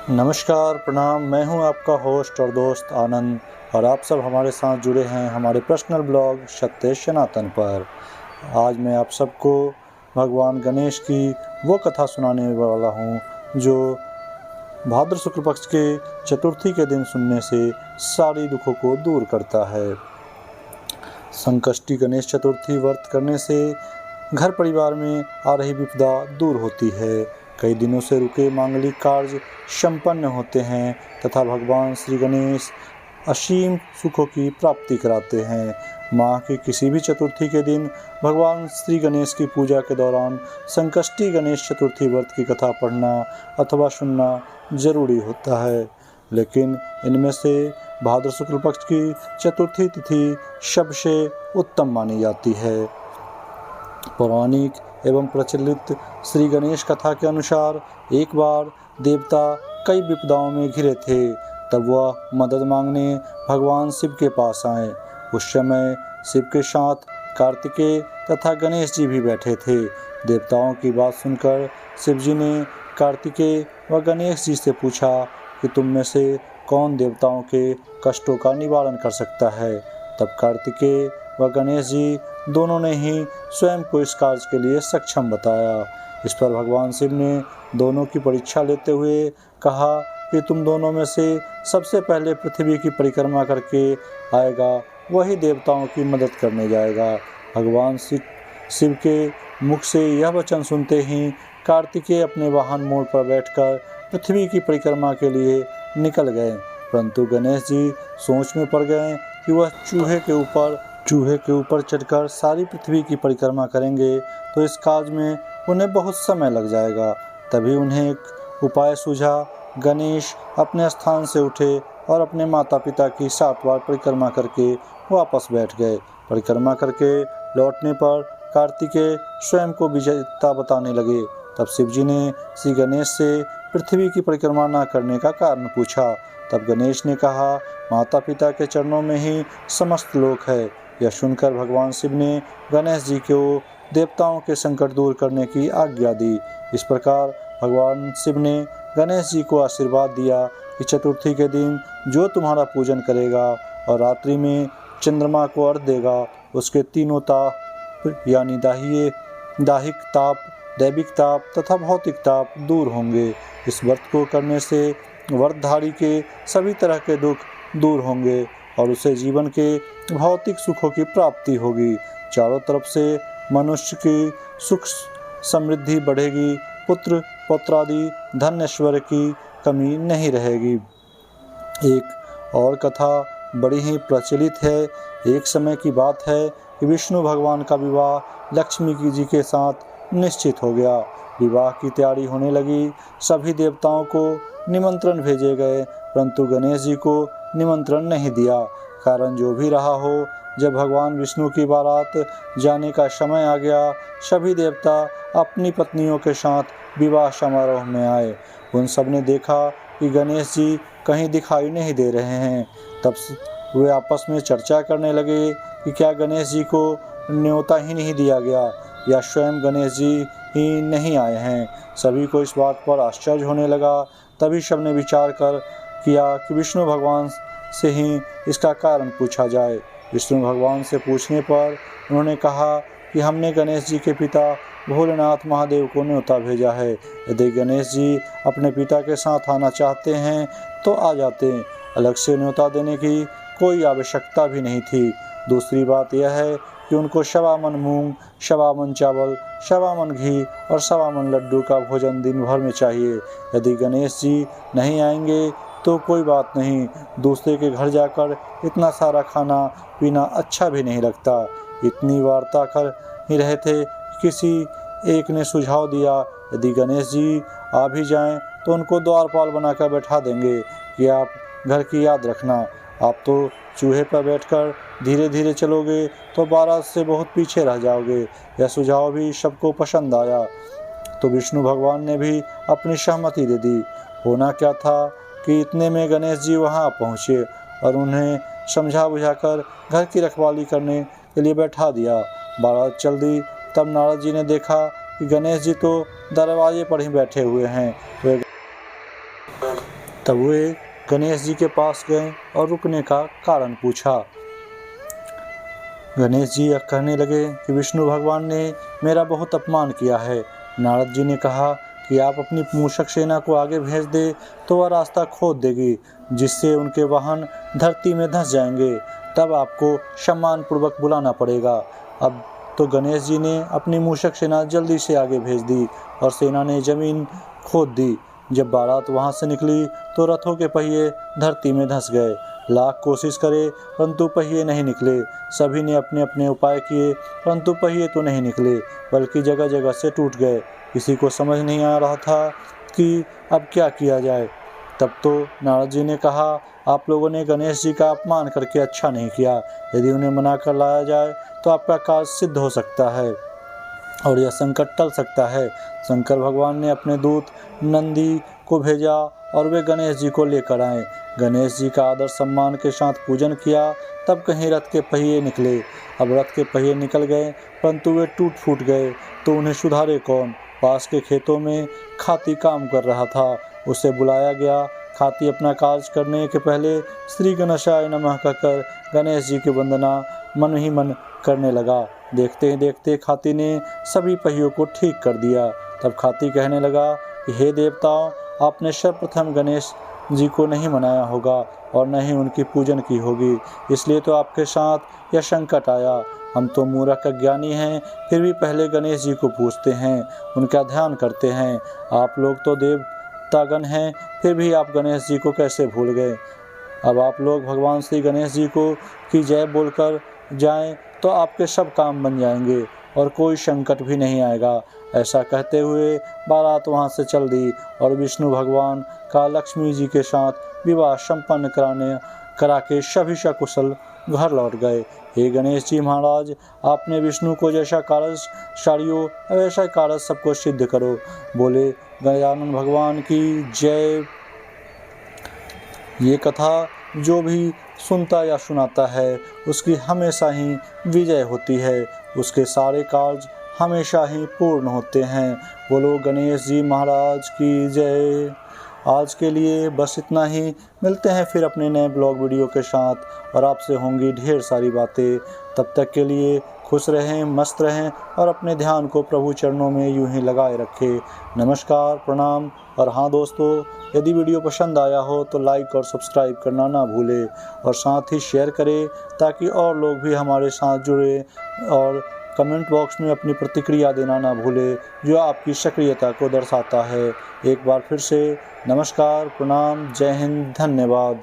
नमस्कार, प्रणाम। मैं हूं आपका होस्ट और दोस्त आनंद और आप सब हमारे साथ जुड़े हैं हमारे पर्सनल ब्लॉग सत्य सनातन पर। आज मैं आप सबको भगवान गणेश की वो कथा सुनाने वाला हूं जो भाद्र शुक्ल पक्ष के चतुर्थी के दिन सुनने से सारी दुखों को दूर करता है। संकष्टी गणेश चतुर्थी व्रत करने से घर परिवार में आ रही विपदा दूर होती है। कई दिनों से रुके मांगलिक कार्य संपन्न होते हैं तथा भगवान श्री गणेश असीम सुखों की प्राप्ति कराते हैं। माह की किसी भी चतुर्थी के दिन भगवान श्री गणेश की पूजा के दौरान संकष्टी गणेश चतुर्थी व्रत की कथा पढ़ना अथवा सुनना जरूरी होता है। लेकिन इनमें से भाद्र शुक्ल पक्ष की चतुर्थी तिथि सबसे उत्तम मानी जाती है। पौराणिक एवं प्रचलित श्री गणेश कथा के अनुसार एक बार देवता कई विपदाओं में घिरे थे। तब वह मदद मांगने भगवान शिव के पास आए। उस समय शिव के साथ कार्तिकेय तथा गणेश जी भी बैठे थे। देवताओं की बात सुनकर शिव जी ने कार्तिकेय व गणेश जी से पूछा कि तुम में से कौन देवताओं के कष्टों का निवारण कर सकता है। तब कार्तिकेय व गणेश जी दोनों ने ही स्वयं को इस कार्य के लिए सक्षम बताया। इस पर भगवान शिव ने दोनों की परीक्षा लेते हुए कहा कि तुम दोनों में से सबसे पहले पृथ्वी की परिक्रमा करके आएगा वही देवताओं की मदद करने जाएगा। भगवान शिव के मुख से यह वचन सुनते ही कार्तिकेय अपने वाहन मोड़ पर बैठकर पृथ्वी की परिक्रमा के लिए निकल गए, परंतु गणेश जी सोच में पड़ गए कि वह चूहे के ऊपर चढ़कर सारी पृथ्वी की परिक्रमा करेंगे तो इस कार्य में उन्हें बहुत समय लग जाएगा। तभी उन्हें एक उपाय सूझा। गणेश अपने स्थान से उठे और अपने माता पिता की 7 बार परिक्रमा करके वापस बैठ गए। परिक्रमा करके लौटने पर कार्तिकेय स्वयं को विजेता बताने लगे। तब शिव जी ने श्री गणेश से पृथ्वी की परिक्रमा न करने का कारण पूछा। तब गणेश ने कहा, माता पिता के चरणों में ही समस्त लोक है। यह सुनकर भगवान शिव ने गणेश जी को देवताओं के संकट दूर करने की आज्ञा दी। इस प्रकार भगवान शिव ने गणेश जी को आशीर्वाद दिया कि चतुर्थी के दिन जो तुम्हारा पूजन करेगा और रात्रि में चंद्रमा को अर्घ्य देगा उसके तीनों ताप यानी दाहिक ताप, दैविक ताप तथा भौतिक ताप दूर होंगे। इस व्रत को करने से व्रतधारी के सभी तरह के दुख दूर होंगे और उसे जीवन के भौतिक सुखों की प्राप्ति होगी। चारों तरफ से मनुष्य की सुख समृद्धि बढ़ेगी। पुत्र पौत्रादि धन ऐश्वर्य की कमी नहीं रहेगी। एक और कथा बड़ी ही प्रचलित है। एक समय की बात है कि विष्णु भगवान का विवाह लक्ष्मी जी के साथ निश्चित हो गया। विवाह की तैयारी होने लगी। सभी देवताओं को निमंत्रण भेजे गए, परंतु गणेश जी को निमंत्रण नहीं दिया। कारण जो भी रहा हो, जब भगवान विष्णु की बारात जाने का समय आ गया, सभी देवता अपनी पत्नियों के साथ विवाह समारोह में आए। उन सब ने देखा कि गणेश जी कहीं दिखाई नहीं दे रहे हैं। तब वे आपस में चर्चा करने लगे कि क्या गणेश जी को न्योता ही नहीं दिया गया या स्वयं गणेश जी ही नहीं आए हैं। सभी को इस बात पर आश्चर्य होने लगा। तभी सबने विचार कर किया कि विष्णु भगवान से ही इसका कारण पूछा जाए। विष्णु भगवान से पूछने पर उन्होंने कहा कि हमने गणेश जी के पिता भोलेनाथ महादेव को न्योता भेजा है। यदि गणेश जी अपने पिता के साथ आना चाहते हैं तो आ जाते। अलग से न्योता देने की कोई आवश्यकता भी नहीं थी। दूसरी बात यह है कि उनको 1.25 मन मूंग, 1.25 मन चावल, 1.25 मन घी और 1.25 मन लड्डू का भोजन दिन भर में चाहिए। यदि गणेश जी नहीं आएंगे तो कोई बात नहीं, दूसरे के घर जाकर इतना सारा खाना पीना अच्छा भी नहीं लगता। इतनी वार्ता कर ही रहे थे, किसी एक ने सुझाव दिया, यदि गणेश जी आ भी जाएं तो उनको द्वारपाल बनाकर बैठा देंगे कि आप घर की याद रखना। आप तो चूहे पर बैठकर धीरे धीरे चलोगे तो बारात से बहुत पीछे रह जाओगे। यह सुझाव भी सबको पसंद आया तो विष्णु भगवान ने भी अपनी सहमति दे दी। होना क्या था कि इतने में गणेश जी वहां पहुंचे और उन्हें समझा बुझाकर घर की रखवाली करने के लिए बैठा दिया। बारात चल दी। तब नारद जी ने देखा कि गणेश जी तो दरवाजे पर ही बैठे हुए हैं। तब वे गणेश जी के पास गए और रुकने का कारण पूछा। गणेश जी कहने लगे कि विष्णु भगवान ने मेरा बहुत अपमान किया है। नारद जी ने कहा कि आप अपनी मूषक सेना को आगे भेज दे तो वह रास्ता खोद देगी, जिससे उनके वाहन धरती में धंस जाएंगे। तब आपको सम्मानपूर्वक बुलाना पड़ेगा। अब तो गणेश जी ने अपनी मूषक सेना जल्दी से आगे भेज दी और सेना ने जमीन खोद दी। जब बारात वहां से निकली तो रथों के पहिए धरती में धंस गए। लाख कोशिश करे परंतु पहिए नहीं निकले। सभी ने अपने अपने उपाय किए परंतु पहिए तो नहीं निकले, बल्कि जगह जगह से टूट गए। किसी को समझ नहीं आ रहा था कि अब क्या किया जाए। तब तो नारद जी ने कहा, आप लोगों ने गणेश जी का अपमान करके अच्छा नहीं किया। यदि उन्हें मना कर लाया जाए तो आपका कार्य सिद्ध हो सकता है और यह संकट टल सकता है। शंकर भगवान ने अपने दूत नंदी को भेजा और वे गणेश जी को लेकर आए। गणेश जी का आदर सम्मान के साथ पूजन किया। तब कहीं रथ के पहिए निकले। अब रथ के पहिए निकल गए परंतु वे टूट फूट गए तो उन्हें सुधारे कौन। पास के खेतों में खाती काम कर रहा था, उसे बुलाया गया। खाती अपना कार्य करने के पहले श्री गणेशाय नमः कहकर गणेश जी की वंदना मन ही मन करने लगा। देखते ही देखते खाती ने सभी पहियों को ठीक कर दिया। तब खाती कहने लगा कि हे देवताओं, आपने सर्वप्रथम गणेश जी को नहीं मनाया होगा और न ही उनकी पूजन की होगी, इसलिए तो आपके साथ यह संकट आया। हम तो मूर्ख अज्ञानी हैं, फिर भी पहले गणेश जी को पूजते हैं, उनका ध्यान करते हैं। आप लोग तो देवतागण हैं, फिर भी आप गणेश जी को कैसे भूल गए। अब आप लोग भगवान श्री गणेश जी को की जय बोलकर जाएं तो आपके सब काम बन जाएंगे और कोई संकट भी नहीं आएगा। ऐसा कहते हुए बारात वहां से चल दी और विष्णु भगवान का लक्ष्मी जी के साथ विवाह संपन्न करा के सभी सकुशल घर लौट गए। हे गणेश जी महाराज, आपने विष्णु को जैसा कार्य सारियो वैसा कार्य सबको सिद्ध करो। बोले गजानन भगवान की जय। ये कथा जो भी सुनता या सुनाता है उसकी हमेशा ही विजय होती है, उसके सारे कार्य हमेशा ही पूर्ण होते हैं। बोलो गणेश जी महाराज की जय। आज के लिए बस इतना ही। मिलते हैं फिर अपने नए ब्लॉग वीडियो के साथ और आपसे होंगी ढेर सारी बातें। तब तक के लिए खुश रहें, मस्त रहें और अपने ध्यान को प्रभु चरणों में यूं ही लगाए रखें। नमस्कार, प्रणाम। और हाँ दोस्तों, यदि वीडियो पसंद आया हो तो लाइक और सब्सक्राइब करना ना भूलें और साथ ही शेयर करें ताकि और लोग भी हमारे साथ जुड़े। और कमेंट बॉक्स में अपनी प्रतिक्रिया देना ना भूलें जो आपकी सक्रियता को दर्शाता है। एक बार फिर से नमस्कार, प्रणाम, जय हिंद, धन्यवाद।